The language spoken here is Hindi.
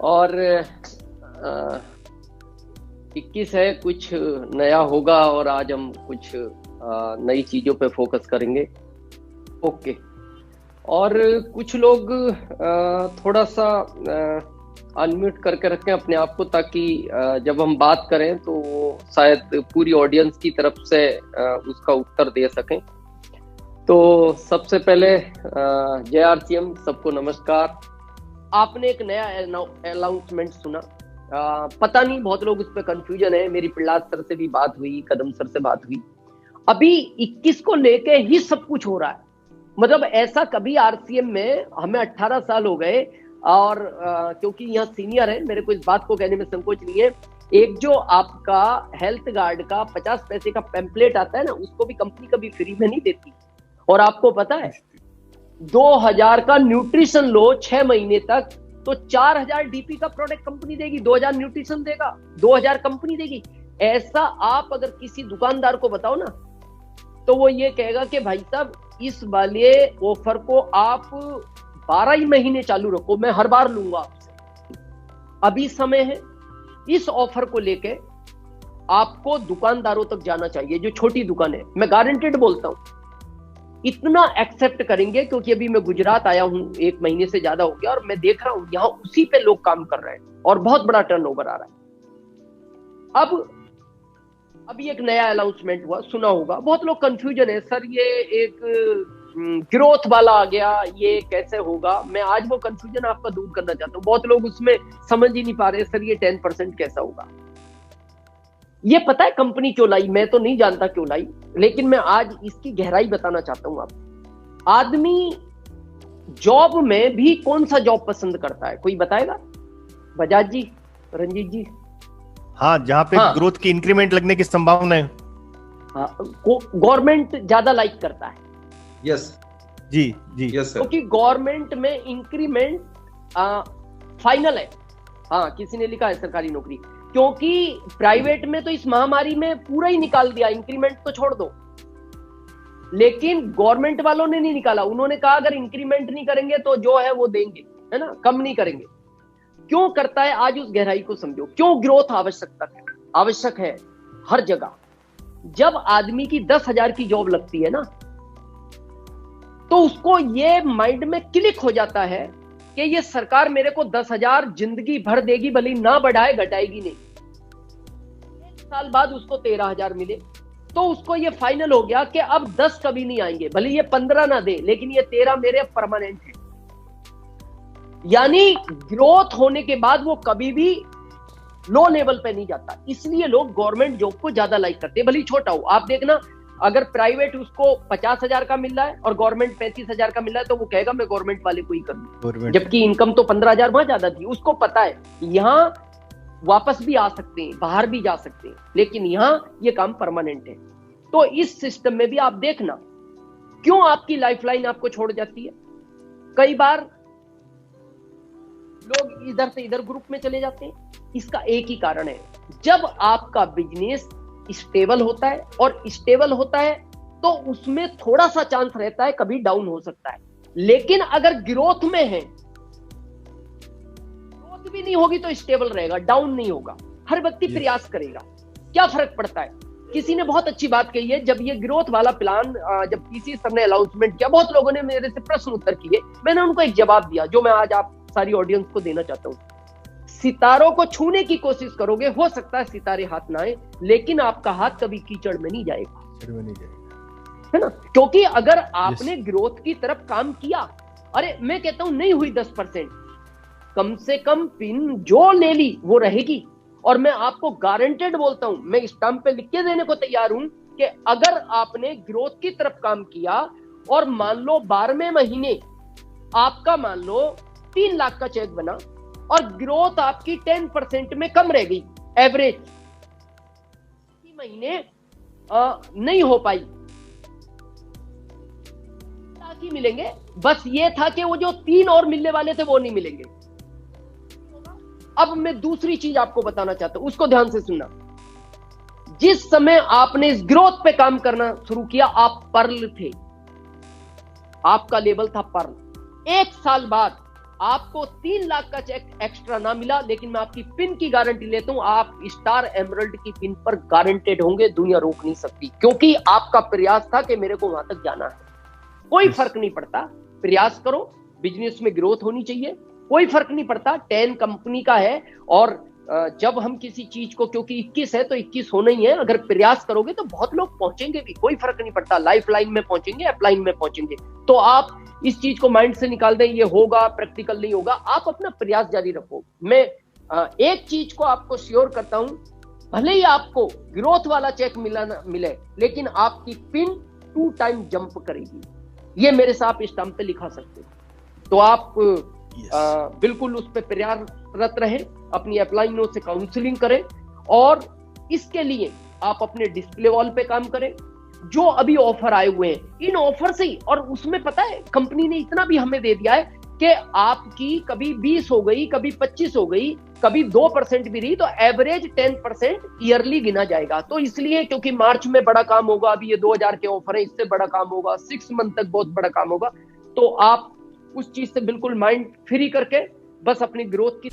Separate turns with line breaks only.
और 21 है, कुछ नया होगा और आज हम कुछ नई चीजों पे फोकस करेंगे। ओके। और कुछ लोग थोड़ा सा अनम्यूट करके रखें अपने आप को, ताकि जब हम बात करें तो वो शायद पूरी ऑडियंस की तरफ से उसका उत्तर दे सकें। तो सबसे पहले जय आरसीएम, सबको नमस्कार। आपने एक नया अनाउंसमेंट सुना, पता नहीं बहुत लोग उस पर कंफ्यूजन है। मेरी प्रहलाद सर से भी बात हुई, कदम सर से बात हुई। अभी 21 को लेके ही सब कुछ हो रहा है। मतलब ऐसा कभी आरसीएम में, हमें 18 साल हो गए और क्योंकि यहाँ सीनियर है, मेरे को इस बात को कहने में संकोच नहीं है। एक जो आपका हेल्थ गार्ड का 50 पैसे का पैम्पलेट आता है ना, उसको भी कंपनी कभी फ्री में नहीं देती। और आपको पता है 2000 का न्यूट्रिशन लो 6 महीने तक, तो 4000 डीपी का प्रोडक्ट कंपनी देगी, 2000 न्यूट्रिशन देगा, 2000 कंपनी देगी। ऐसा आप अगर किसी दुकानदार को बताओ ना, तो वो ये कहेगा कि भाई साहब इस वाले ऑफर को आप 12 ही महीने चालू रखो, मैं हर बार लूंगा आपसे। अभी समय है, इस ऑफर को लेके आपको दुकानदारों तक जाना चाहिए। जो छोटी दुकान है, मैं गारंटेड बोलता हूं इतना एक्सेप्ट करेंगे, क्योंकि अभी मैं गुजरात आया हूं, 1 महीने से ज्यादा हो गया, और मैं देख रहा हूं यहां उसी पे लोग काम कर रहे हैं और बहुत बड़ा टर्नओवर आ रहा है। अब अभी एक नया अनाउंसमेंट हुआ, सुना होगा, बहुत लोग कंफ्यूजन है, सर ये एक ग्रोथ वाला आ गया, ये कैसे होगा। मैं आज वो कंफ्यूजन आपका दूर करना चाहता हूं। बहुत लोग उसमें समझ ही नहीं पा रहे, सर ये 10% कैसा होगा। ये पता है कंपनी क्यों लाई, मैं तो नहीं जानता क्यों लाई, लेकिन मैं आज इसकी गहराई बताना चाहता हूं आपको। आदमी जॉब में भी कौन सा जॉब पसंद करता है, कोई बताएगा? बजाज जी, रंजीत जी?
हाँ, जहां पे ग्रोथ की इंक्रीमेंट लगने की संभावना है।
हाँ, गवर्नमेंट ज्यादा लाइक करता है।
यस
जी जी,
यस सर।
क्योंकि गवर्नमेंट में इंक्रीमेंट फाइनल है। हाँ, किसी ने लिखा है सरकारी नौकरी, क्योंकि प्राइवेट में तो इस महामारी में पूरा ही निकाल दिया, इंक्रीमेंट तो छोड़ दो। लेकिन गवर्नमेंट वालों ने नहीं निकाला। उन्होंने कहा अगर इंक्रीमेंट नहीं करेंगे तो जो है वो देंगे, है ना, कम नहीं करेंगे। क्यों करता है, आज उस गहराई को समझो। क्यों ग्रोथ आवश्यक है हर जगह। जब आदमी की 10,000 की जॉब लगती है ना, तो उसको ये माइंड में क्लिक हो जाता है कि ये सरकार मेरे को 10,000 जिंदगी भर देगी, भले ना बढ़ाए घटाएगी नहीं। 1 साल बाद उसको 13,000 मिले, तो उसको ये फाइनल हो गया कि अब 10 कभी नहीं आएंगे, भले ये 15 ना दे, लेकिन ये 13 मेरे परमानेंट है। यानी ग्रोथ होने के बाद वो कभी भी लो लेवल पे नहीं जाता। इसलिए लोग गवर्नमेंट जॉब को ज्यादा लाइक करते हैं, भले ही छोटा हो। आप देखना, अगर प्राइवेट उसको 50,000 का मिल रहा है और गवर्नमेंट 35,000 का मिल रहा है, तो वो कहेगा मैं गवर्नमेंट वाले को ही करूं, जबकि इनकम तो 15,000 वहां ज्यादा थी। उसको पता है यहाँ वापस भी आ सकते हैं, बाहर भी जा सकते हैं, लेकिन यहाँ ये काम परमानेंट है। तो इस सिस्टम में भी आप देखना क्यों आपकी लाइफलाइन आपको छोड़ जाती है। कई बार लोग इधर से इधर ग्रुप में चले जाते हैं। इसका एक ही कारण है, जब आपका बिजनेस स्टेबल होता है, और स्टेबल होता है तो उसमें थोड़ा सा चांस रहता है कभी डाउन हो सकता है। लेकिन अगर ग्रोथ में है, ग्रोथ भी नहीं होगी तो स्टेबल रहेगा, डाउन नहीं होगा, हर व्यक्ति प्रयास करेगा। क्या फर्क पड़ता है? किसी ने बहुत अच्छी बात कही है, जब ये ग्रोथ वाला प्लान जब पीसी सर ने अनाउंसमेंट किया, बहुत लोगों ने मेरे से प्रश्न उत्तर किए, मैंने उनको एक जवाब दिया जो मैं आज आप सारी ऑडियंस को देना चाहता हूं। सितारों को छूने की कोशिश करोगे, हो सकता है सितारे हाथ ना आए, लेकिन आपका हाथ कभी कीचड़ में नहीं जाएगा, है ना। क्योंकि अगर आपने ग्रोथ की तरफ काम किया, अरे मैं कहता हूं नहीं हुई 10%, कम से कम पिन जो ले ली वो रहेगी। और मैं आपको गारंटेड बोलता हूं, मैं स्टैंप पे लिख के देने को तैयार हूं कि अगर आपने ग्रोथ की तरफ काम किया और मान लो 12वें महीने आपका मान लो 3 लाख का चेक बना और ग्रोथ आपकी 10% में कम रह गई, एवरेज महीने नहीं हो पाई, ताकि मिलेंगे। बस ये था कि वो जो 3 और मिलने वाले थे वो नहीं मिलेंगे। अब मैं दूसरी चीज आपको बताना चाहता हूं, उसको ध्यान से सुनना। जिस समय आपने इस ग्रोथ पे काम करना शुरू किया, आप पर्ल थे, आपका लेवल था पर्ल। 1 साल बाद आपको 3 लाख का चेक एक्स्ट्रा ना मिला, लेकिन मैं आपकी पिन की गारंटी लेता हूं, आप स्टार एमरल्ड की पिन पर गारंटेड होंगे, दुनिया रोक नहीं सकती, क्योंकि आपका प्रयास था कि मेरे को वहां तक जाना है। कोई फर्क नहीं पड़ता, प्रयास करो, बिजनेस में ग्रोथ होनी चाहिए, कोई फर्क नहीं पड़ता। 10 कंपनी का है, और जब हम किसी चीज को, क्योंकि 21 है तो 21 होना ही है, अगर प्रयास करोगे तो बहुत लोग पहुंचेंगे भी, कोई फर्क नहीं पड़ता, लाइफ लाइन में पहुंचेंगे, अपलाइन में पहुंचेंगे। तो आप इस चीज को माइंड से निकाल दें, ये होगा, प्रैक्टिकल नहीं होगा, आप अपना प्रयास जारी रखो। मैं एक चीज को आपको श्योर करता हूं, भले ही आपको ग्रोथ वाला चेक मिला ना मिले, लेकिन आपकी पिन 2 टाइम जंप करेगी, ये मेरे से आप स्टैम्प पे लिखा सकते हो। तो आप बिल्कुल उस पर प्रयासरत रहें, अपनी अपलाइनों से काउंसलिंग करें, और इसके लिए आप अपने डिस्प्ले वॉल पे काम करें। जो अभी ऑफर आए हुए हैं, इन ऑफर से ही, और उसमें पता है कंपनी ने इतना भी हमें दे दिया है कि आपकी कभी 20 हो गई, कभी 25 हो गई, कभी 2% भी रही, तो एवरेज 10% ईयरली गिना जाएगा। तो इसलिए, क्योंकि मार्च में बड़ा काम होगा, अभी ये 2000 के ऑफर है, इससे बड़ा काम होगा, 6 मंथ तक बहुत बड़ा काम होगा, तो आप उस चीज से बिल्कुल माइंड फ्री करके बस अपनी ग्रोथ की